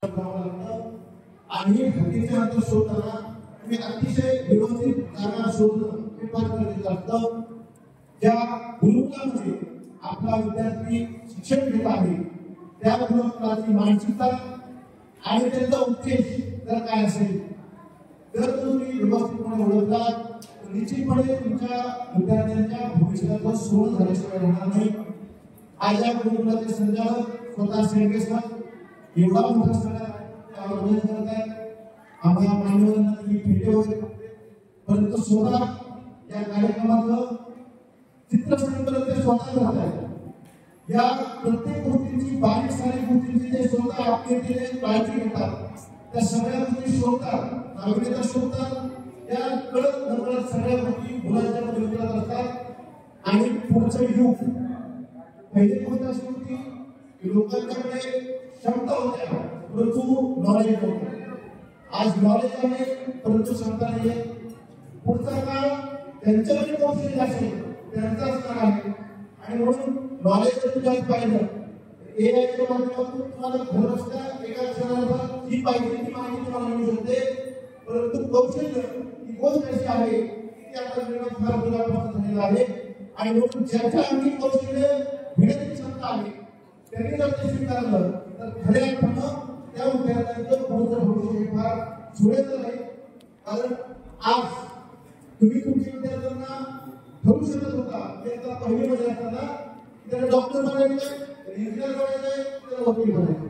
आणि हत्तीचे अंतर शोधताना तुम्ही अतिशय व्यवस्थित जागा शोधणं हे फार गरजेचं असतं. ज्या गुरुकुलामध्ये आपला विद्यार्थी शिक्षण घेत आहे त्या गुरुकुलाची मानसिकता आणि त्यांचा उद्देश जर काय असेल जर तुम्ही व्यवस्थितपणे ओळखलात तर निश्चितपणे तुमच्या विद्यार्थ्यांच्या भविष्याचं सोड झाल्याशिवाय राहणार नाही. आज या गुरुकुलाचे संचालक स्वतः शेळके सर एवढा मोठा सगळा आयोजन करत आहेत. आम्हाला मान्यवरांना तुम्ही भेटे वगैरे परंतु स्वतः या कार्यक्रमाचं चित्रसंकलन ते स्वतः करत आहेत. या प्रत्येक गोष्टीची बारीक सारीक गोष्टींची ते स्वतः आपले काळजी घेतात. त्या सगळ्या गोष्टी शोधतात, नागरिकता शोधतात. त्या कळत नकळत सगळ्या गोष्टी मुलांच्या मध्ये उतरत असतात आणि पुढचं युग पहिली गोष्ट अशी होती की लोकांच्याकडे क्षमता होत्या परंतु नॉलेज नव्हतं. आज नॉलेज आहे परंतु क्षमता नाही आहे. पुढचा काळ त्यांच्याकडे कौशल्य असेल त्यांचाच काळ आहे आणि म्हणून नॉलेज जर तुम्हाला पाहिलं एआयच्या माध्यमातून तुम्हाला घर बसल्या एका क्षणाला जी पाहिजे ती माहिती तुम्हाला मिळू शकते. परंतु कौशल्य ही गोष्ट अशी आहे की आपल्या जीवनात फार दुरापासून झालेला आहे आणि म्हणून ज्याच्या अंगी कौशल्य घेण्याची क्षमता आहे त्यांनी जर ते स्वीकारलं तर खऱ्या अर्थानं त्या विद्यार्थ्यांचं पुढचं भविष्य फार सुरेख आहे. कारण आज तुम्ही तुमच्या विद्यार्थ्यांना ठरवू शकत होता एकदा पहिलीमध्ये असताना त्याला डॉक्टर बनायचं, इंजिनियर बनायचं, त्याला वकील बनायचं.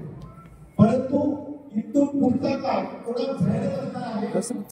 परंतु इथून पुढचा काळ थोडा भयानक असणार आहे.